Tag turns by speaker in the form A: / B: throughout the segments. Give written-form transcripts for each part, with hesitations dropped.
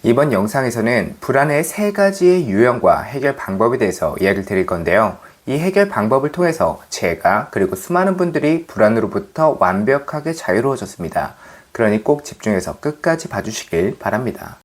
A: 이번 영상에서는 불안의 3가지의 유형과 해결 방법에 대해서 이야기를 드릴 건데요. 이 해결 방법을 통해서 제가 그리고 수많은 분들이 불안으로부터 완벽하게 자유로워졌습니다. 그러니 꼭 집중해서 끝까지 봐주시길 바랍니다.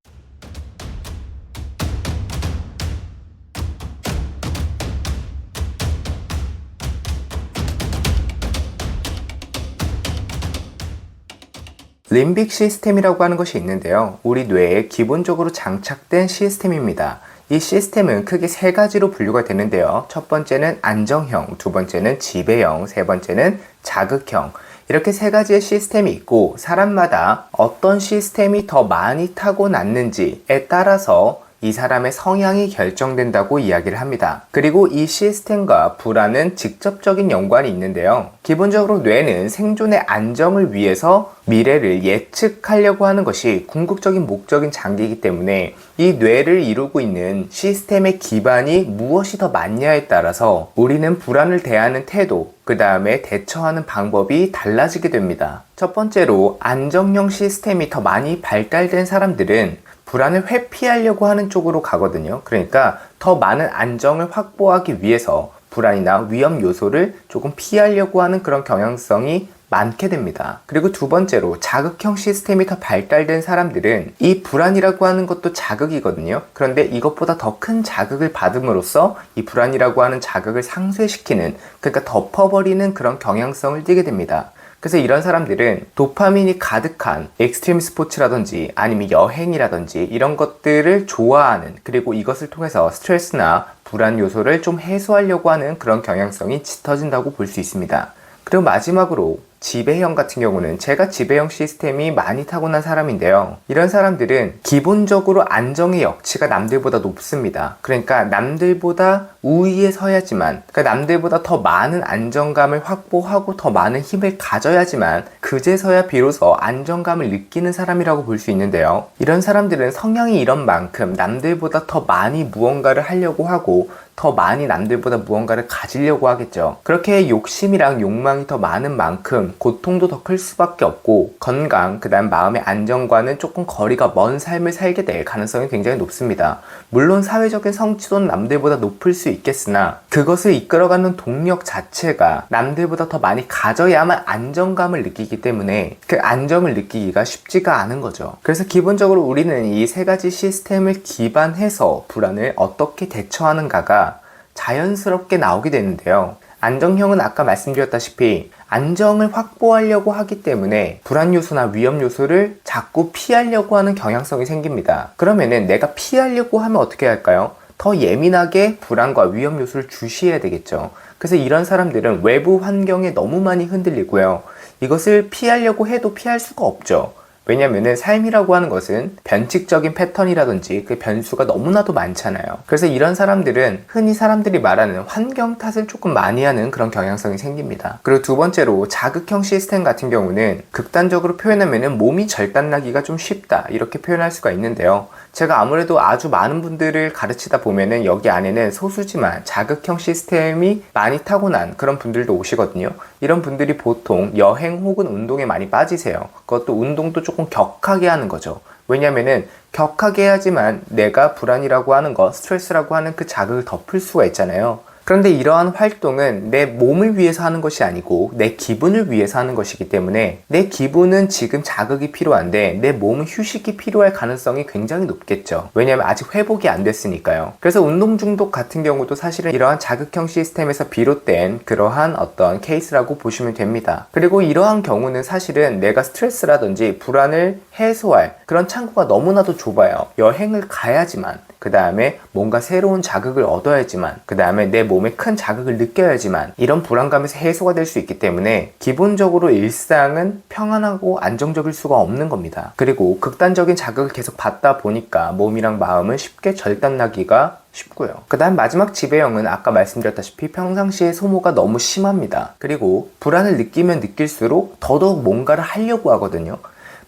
A: 림빅 시스템이라고 하는 것이 있는데요. 우리 뇌에 기본적으로 장착된 시스템입니다. 이 시스템은 크게 3가지로 분류가 되는데요. 첫 번째는 안정형, 두 번째는 지배형, 세 번째는 자극형. 이렇게 3가지의 시스템이 있고 사람마다 어떤 시스템이 더 많이 타고났는지에 따라서 이 사람의 성향이 결정된다고 이야기를 합니다. 그리고 이 시스템과 불안은 직접적인 연관이 있는데요. 기본적으로 뇌는 생존의 안정을 위해서 미래를 예측하려고 하는 것이 궁극적인 목적인 장기이기 때문에 이 뇌를 이루고 있는 시스템의 기반이 무엇이 더 맞냐에 따라서 우리는 불안을 대하는 태도, 그 다음에 대처하는 방법이 달라지게 됩니다. 첫 번째로 안정형 시스템이 더 많이 발달된 사람들은 불안을 회피하려고 하는 쪽으로 가거든요. 그러니까 더 많은 안정을 확보하기 위해서 불안이나 위험 요소를 조금 피하려고 하는 그런 경향성이 많게 됩니다. 그리고 두 번째로 자극형 시스템이 더 발달된 사람들은 이 불안이라고 하는 것도 자극이거든요. 그런데 이것보다 더 큰 자극을 받음으로써 이 불안이라고 하는 자극을 상쇄시키는, 그러니까 덮어버리는 그런 경향성을 띠게 됩니다. 그래서 이런 사람들은 도파민이 가득한 익스트림 스포츠라든지 아니면 여행이라든지 이런 것들을 좋아하는, 그리고 이것을 통해서 스트레스나 불안 요소를 좀 해소하려고 하는 그런 경향성이 짙어진다고 볼 수 있습니다. 그리고 마지막으로 지배형 같은 경우는 제가 지배형 시스템이 많이 타고난 사람인데요. 이런 사람들은 기본적으로 안정의 역치가 남들보다 높습니다. 그러니까 남들보다 우위에 서야지만, 그러니까 남들보다 더 많은 안정감을 확보하고 더 많은 힘을 가져야지만 그제서야 비로소 안정감을 느끼는 사람이라고 볼 수 있는데요. 이런 사람들은 성향이 이런 만큼 남들보다 더 많이 무언가를 하려고 하고 더 많이 남들보다 무언가를 가지려고 하겠죠. 그렇게 욕심이랑 욕망이 더 많은 만큼 고통도 더 클 수밖에 없고 건강, 그 다음 마음의 안정과는 조금 거리가 먼 삶을 살게 될 가능성이 굉장히 높습니다. 물론 사회적인 성취도는 남들보다 높을 수 있겠으나 그것을 이끌어가는 동력 자체가 남들보다 더 많이 가져야만 안정감을 느끼기 때문에 그 안정을 느끼기가 쉽지가 않은 거죠. 그래서 기본적으로 우리는 이 3가지 시스템을 기반해서 불안을 어떻게 대처하는가가 자연스럽게 나오게 되는데요. 안정형은 아까 말씀드렸다시피 안정을 확보하려고 하기 때문에 불안 요소나 위험 요소를 자꾸 피하려고 하는 경향성이 생깁니다. 그러면은 내가 피하려고 하면 어떻게 할까요? 더 예민하게 불안과 위험 요소를 주시해야 되겠죠. 그래서 이런 사람들은 외부 환경에 너무 많이 흔들리고요. 이것을 피하려고 해도 피할 수가 없죠. 왜냐면은 삶이라고 하는 것은 변칙적인 패턴이라든지 그 변수가 너무나도 많잖아요. 그래서 이런 사람들은 흔히 사람들이 말하는 환경 탓을 조금 많이 하는 그런 경향성이 생깁니다. 그리고 두 번째로 자극형 시스템 같은 경우는 극단적으로 표현하면은 몸이 절단나기가 좀 쉽다, 이렇게 표현할 수가 있는데요. 제가 아무래도 아주 많은 분들을 가르치다 보면은 여기 안에는 소수지만 자극형 시스템이 많이 타고난 그런 분들도 오시거든요. 이런 분들이 보통 여행 혹은 운동에 많이 빠지세요. 그것도 운동도 조금 격하게 하는 거죠. 왜냐면은 격하게 해야지만 내가 불안이라고 하는 거, 스트레스라고 하는 그 자극을 덮을 수가 있잖아요. 그런데 이러한 활동은 내 몸을 위해서 하는 것이 아니고 내 기분을 위해서 하는 것이기 때문에 내 기분은 지금 자극이 필요한데 내 몸은 휴식이 필요할 가능성이 굉장히 높겠죠. 왜냐하면 아직 회복이 안 됐으니까요. 그래서 운동 중독 같은 경우도 사실은 이러한 자극형 시스템에서 비롯된 그러한 어떤 케이스라고 보시면 됩니다. 그리고 이러한 경우는 사실은 내가 스트레스라든지 불안을 해소할 그런 창구가 너무나도 좁아요. 여행을 가야지만, 그 다음에 뭔가 새로운 자극을 얻어야지만, 그 다음에 내 몸에 큰 자극을 느껴야지만 이런 불안감에서 해소가 될 수 있기 때문에 기본적으로 일상은 평안하고 안정적일 수가 없는 겁니다. 그리고 극단적인 자극을 계속 받다 보니까 몸이랑 마음은 쉽게 절단나기가 쉽고요. 그 다음 마지막 지배형은 아까 말씀드렸다시피 평상시에 소모가 너무 심합니다. 그리고 불안을 느끼면 느낄수록 더더욱 뭔가를 하려고 하거든요.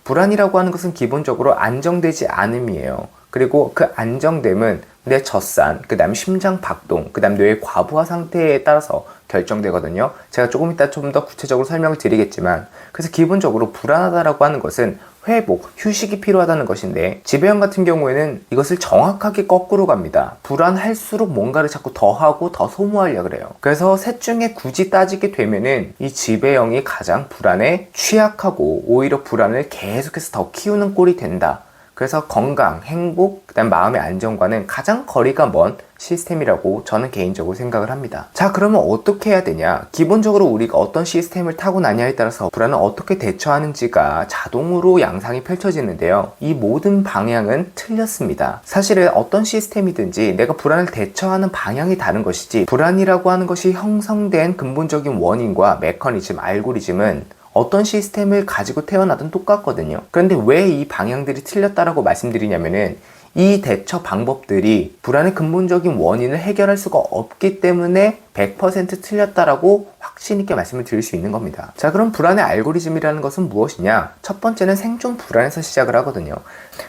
A: 불안이라고 하는 것은 기본적으로 안정되지 않음이에요. 그리고 그 안정됨은 내 젖산, 그 다음 심장 박동, 그 다음 뇌의 과부하 상태에 따라서 결정되거든요. 제가 조금 이따 좀 더 구체적으로 설명을 드리겠지만, 그래서 기본적으로 불안하다라고 하는 것은 회복, 휴식이 필요하다는 것인데 지배형 같은 경우에는 이것을 정확하게 거꾸로 갑니다. 불안할수록 뭔가를 자꾸 더 하고 더 소모하려고 그래요. 그래서 셋 중에 굳이 따지게 되면은 이 지배형이 가장 불안에 취약하고 오히려 불안을 계속해서 더 키우는 꼴이 된다. 그래서 건강, 행복, 그다음 마음의 안정과는 가장 거리가 먼 시스템이라고 저는 개인적으로 생각을 합니다. 자, 그러면 어떻게 해야 되냐? 기본적으로 우리가 어떤 시스템을 타고 나냐에 따라서 불안을 어떻게 대처하는지가 자동으로 양상이 펼쳐지는데요. 이 모든 방향은 틀렸습니다. 사실은 어떤 시스템이든지 내가 불안을 대처하는 방향이 다른 것이지, 불안이라고 하는 것이 형성된 근본적인 원인과 메커니즘, 알고리즘은 어떤 시스템을 가지고 태어나든 똑같거든요. 그런데 왜 이 방향들이 틀렸다라고 말씀드리냐면은 이 대처 방법들이 불안의 근본적인 원인을 해결할 수가 없기 때문에 100% 틀렸다라고 확신 있게 말씀을 드릴 수 있는 겁니다. 자, 그럼 불안의 알고리즘이라는 것은 무엇이냐? 첫 번째는 생존 불안에서 시작을 하거든요.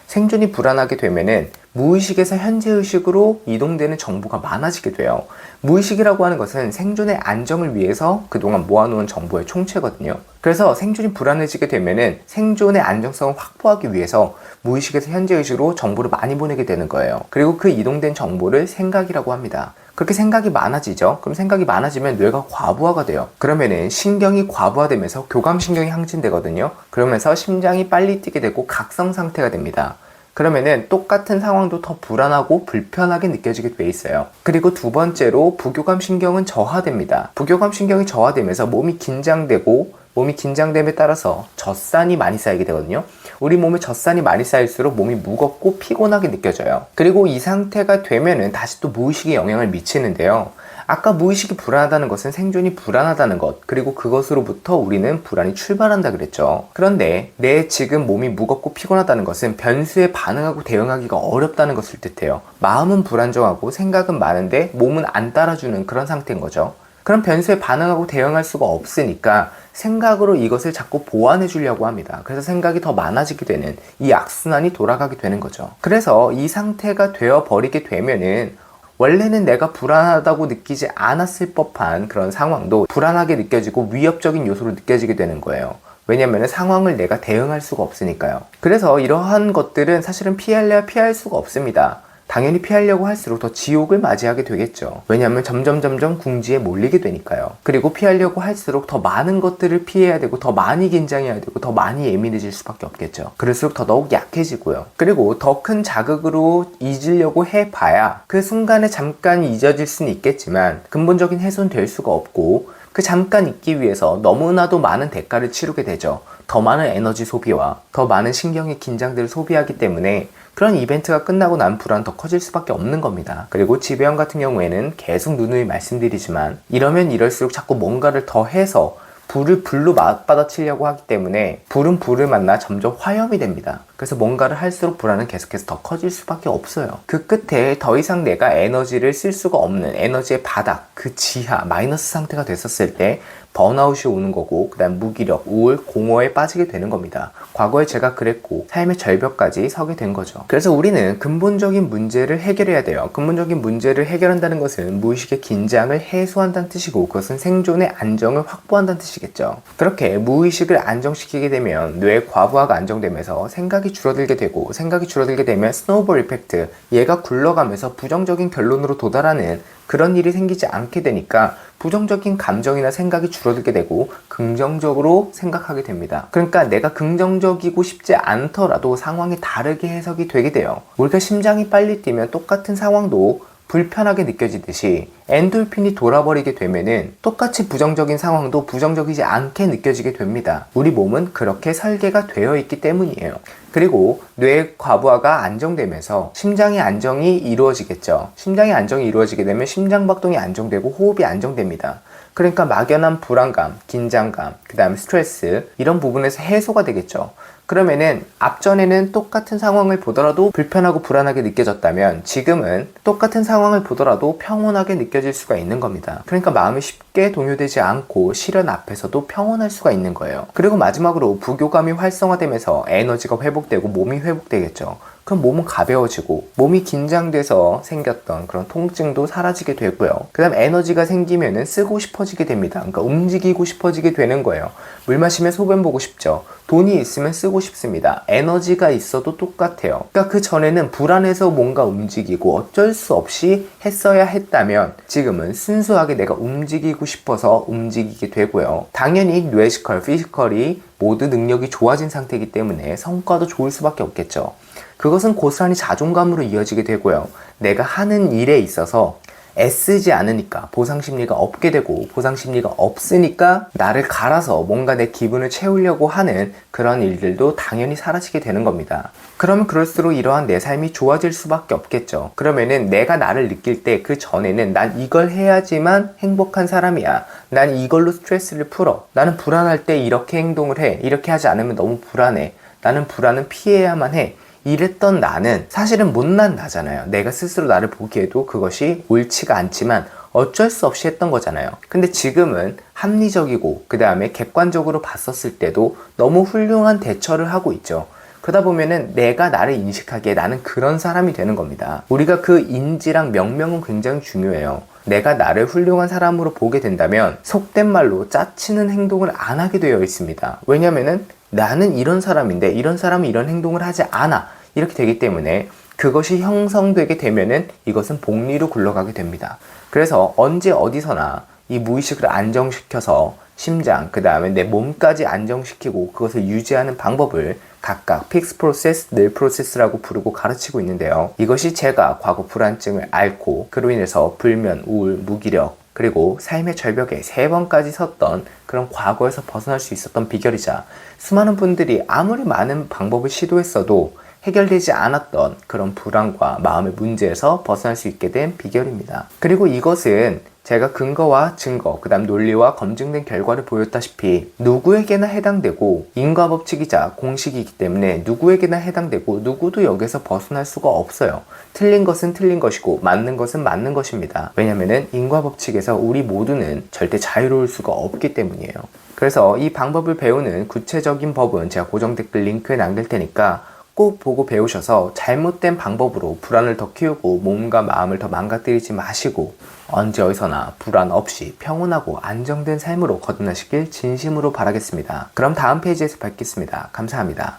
A: 생존이 불안하게 되면은 무의식에서 현재의식으로 이동되는 정보가 많아지게 돼요. 무의식이라고 하는 것은 생존의 안정을 위해서 그동안 모아놓은 정보의 총체거든요. 그래서 생존이 불안해지게 되면은 생존의 안정성을 확보하기 위해서 무의식에서 현재의식으로 정보를 많이 보내게 되는 거예요. 그리고 그 이동된 정보를 생각이라고 합니다. 그렇게 생각이 많아지죠. 그럼 생각이 많아지면 뇌가 과부하가 돼요. 그러면은 신경이 과부하되면서 교감신경이 항진되거든요. 그러면서 심장이 빨리 뛰게 되고 각성 상태가 됩니다. 그러면은 똑같은 상황도 더 불안하고 불편하게 느껴지게 돼 있어요. 그리고 두 번째로 부교감 신경은 저하됩니다. 부교감 신경이 저하되면서 몸이 긴장됨에 따라서 젖산이 많이 쌓이게 되거든요. 우리 몸에 젖산이 많이 쌓일수록 몸이 무겁고 피곤하게 느껴져요. 그리고 이 상태가 되면은 다시 또 무의식에 영향을 미치는데요. 아까 무의식이 불안하다는 것은 생존이 불안하다는 것, 그리고 그것으로부터 우리는 불안이 출발한다 그랬죠. 그런데 내 지금 몸이 무겁고 피곤하다는 것은 변수에 반응하고 대응하기가 어렵다는 것을 뜻해요. 마음은 불안정하고 생각은 많은데 몸은 안 따라주는 그런 상태인 거죠. 그럼 변수에 반응하고 대응할 수가 없으니까 생각으로 이것을 자꾸 보완해 주려고 합니다. 그래서 생각이 더 많아지게 되는 이 악순환이 돌아가게 되는 거죠. 그래서 이 상태가 되어 버리게 되면은 원래는 내가 불안하다고 느끼지 않았을 법한 그런 상황도 불안하게 느껴지고 위협적인 요소로 느껴지게 되는 거예요. 왜냐면 상황을 내가 대응할 수가 없으니까요. 그래서 이러한 것들은 사실은 피할래야 피할 수가 없습니다. 당연히 피하려고 할수록 더 지옥을 맞이하게 되겠죠. 왜냐하면 점점 궁지에 몰리게 되니까요. 그리고 피하려고 할수록 더 많은 것들을 피해야 되고 더 많이 긴장해야 되고 더 많이 예민해질 수밖에 없겠죠. 그럴수록 더더욱 약해지고요. 그리고 더 큰 자극으로 잊으려고 해봐야 그 순간에 잠깐 잊어질 수는 있겠지만 근본적인 해소는 될 수가 없고, 그 잠깐 잊기 위해서 너무나도 많은 대가를 치르게 되죠. 더 많은 에너지 소비와 더 많은 신경의 긴장들을 소비하기 때문에 그런 이벤트가 끝나고 난 불안은 더 커질 수밖에 없는 겁니다. 그리고 지배형 같은 경우에는 계속 누누이 말씀드리지만 이러면 이럴수록 자꾸 뭔가를 더 해서 불을 불로 맞받아치려고 하기 때문에 불은 불을 만나 점점 화염이 됩니다. 그래서 뭔가를 할수록 불안은 계속해서 더 커질 수밖에 없어요. 그 끝에 더 이상 내가 에너지를 쓸 수가 없는 에너지의 바닥, 그 지하, 마이너스 상태가 됐었을 때 번아웃이 오는 거고, 그 다음 무기력, 우울, 공허에 빠지게 되는 겁니다. 과거에 제가 그랬고 삶의 절벽까지 서게 된 거죠. 그래서 우리는 근본적인 문제를 해결해야 돼요. 근본적인 문제를 해결한다는 것은 무의식의 긴장을 해소한다는 뜻이고, 그것은 생존의 안정을 확보한다는 뜻이겠죠. 그렇게 무의식을 안정시키게 되면 뇌의 과부하가 안정되면서 생각이 줄어들게 되고, 생각이 줄어들게 되면 스노우볼 이펙트, 얘가 굴러가면서 부정적인 결론으로 도달하는 그런 일이 생기지 않게 되니까 부정적인 감정이나 생각이 줄어들게 되고 긍정적으로 생각하게 됩니다. 그러니까 내가 긍정적이고 싶지 않더라도 상황이 다르게 해석이 되게 돼요. 우리가 심장이 빨리 뛰면 똑같은 상황도 불편하게 느껴지듯이 엔돌핀이 돌아버리게 되면은 똑같이 부정적인 상황도 부정적이지 않게 느껴지게 됩니다. 우리 몸은 그렇게 설계가 되어 있기 때문이에요. 그리고 뇌의 과부하가 안정되면서 심장의 안정이 이루어지겠죠. 심장의 안정이 이루어지게 되면 심장박동이 안정되고 호흡이 안정됩니다. 그러니까 막연한 불안감, 긴장감, 그 다음 스트레스, 이런 부분에서 해소가 되겠죠. 그러면은 앞전에는 똑같은 상황을 보더라도 불편하고 불안하게 느껴졌다면 지금은 똑같은 상황을 보더라도 평온하게 느껴질 수가 있는 겁니다. 그러니까 마음이 쉽게 동요되지 않고 시련 앞에서도 평온할 수가 있는 거예요. 그리고 마지막으로 부교감이 활성화되면서 에너지가 회복되고 몸이 회복되겠죠. 그럼 몸은 가벼워지고 몸이 긴장돼서 생겼던 그런 통증도 사라지게 되고요. 그 다음 에너지가 생기면은 쓰고 싶어지게 됩니다. 그러니까 움직이고 싶어지게 되는 거예요. 물 마시면 소변 보고 싶죠. 돈이 있으면 쓰고 싶습니다. 에너지가 있어도 똑같아요. 그러니까 그 전에는 불안해서 뭔가 움직이고 어쩔 수 없이 했어야 했다면 지금은 순수하게 내가 움직이고 싶어서 움직이게 되고요. 당연히 뇌시컬, 피지컬이 모두 능력이 좋아진 상태이기 때문에 성과도 좋을 수밖에 없겠죠. 그것은 고스란히 자존감으로 이어지게 되고요. 내가 하는 일에 있어서 애쓰지 않으니까 보상심리가 없게 되고, 보상심리가 없으니까 나를 갈아서 뭔가 내 기분을 채우려고 하는 그런 일들도 당연히 사라지게 되는 겁니다. 그러면 그럴수록 이러한 내 삶이 좋아질 수밖에 없겠죠. 그러면은 내가 나를 느낄 때 그 전에는 난 이걸 해야지만 행복한 사람이야, 난 이걸로 스트레스를 풀어, 나는 불안할 때 이렇게 행동을 해, 이렇게 하지 않으면 너무 불안해, 나는 불안은 피해야만 해, 이랬던 나는 사실은 못난 나잖아요. 내가 스스로 나를 보기에도 그것이 옳지가 않지만 어쩔 수 없이 했던 거잖아요. 근데 지금은 합리적이고 그 다음에 객관적으로 봤었을 때도 너무 훌륭한 대처를 하고 있죠. 그러다 보면은 내가 나를 인식하기에 나는 그런 사람이 되는 겁니다. 우리가 그 인지랑 명명은 굉장히 중요해요. 내가 나를 훌륭한 사람으로 보게 된다면 속된 말로 짜치는 행동을 안 하게 되어 있습니다. 왜냐면은 나는 이런 사람인데 이런 사람은 이런 행동을 하지 않아, 이렇게 되기 때문에 그것이 형성되게 되면은 이것은 복리로 굴러가게 됩니다. 그래서 언제 어디서나 이 무의식을 안정시켜서 심장, 그 다음에 내 몸까지 안정시키고 그것을 유지하는 방법을 각각 픽스 프로세스, 늘 프로세스라고 부르고 가르치고 있는데요. 이것이 제가 과거 불안증을 앓고 그로 인해서 불면, 우울, 무기력, 그리고 삶의 절벽에 3번까지 섰던 그런 과거에서 벗어날 수 있었던 비결이자, 수많은 분들이 아무리 많은 방법을 시도했어도 해결되지 않았던 그런 불안과 마음의 문제에서 벗어날 수 있게 된 비결입니다. 그리고 이것은 제가 근거와 증거, 그 다음 논리와 검증된 결과를 보였다시피 누구에게나 해당되고 인과법칙이자 공식이기 때문에 누구에게나 해당되고 누구도 여기서 벗어날 수가 없어요. 틀린 것은 틀린 것이고 맞는 것은 맞는 것입니다. 왜냐면은 인과법칙에서 우리 모두는 절대 자유로울 수가 없기 때문이에요. 그래서 이 방법을 배우는 구체적인 법은 제가 고정 댓글 링크에 남길 테니까 꼭 보고 배우셔서 잘못된 방법으로 불안을 더 키우고 몸과 마음을 더 망가뜨리지 마시고 언제 어디서나 불안 없이 평온하고 안정된 삶으로 거듭나시길 진심으로 바라겠습니다. 그럼 다음 페이지에서 뵙겠습니다. 감사합니다.